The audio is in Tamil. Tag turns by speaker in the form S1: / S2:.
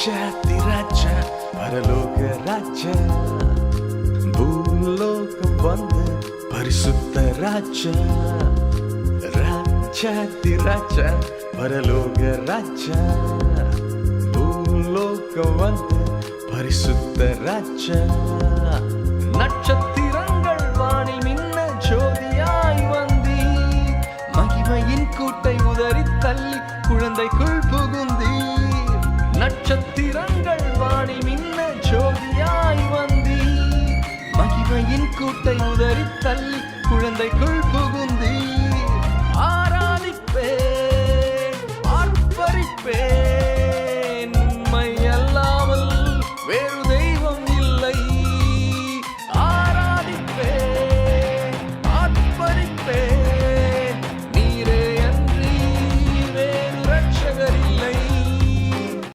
S1: ராஜாதி ராஜா பரலோக ராஜா பூலோகம் வந்து பரிசுத்த ராஜா ராஜாதி ராஜா பரலோக ராஜா பூலோகம் வந்து பரிசுத்த ராஜா நட்சத்திரங்கள் வானில் மின்ன ஜோதியாய் வந்தீர் மகிமையின் கூட்டை உதறி தள்ளி குழந்தைக்குள் புகுந்தீர் நட்சத்திரங்கள் வானில் மின்ன ஜோதியாய் வந்தீர் மகிமையின் கூட்டை உதறி தள்ளி குழந்தைக்குள் புகுந்தீர்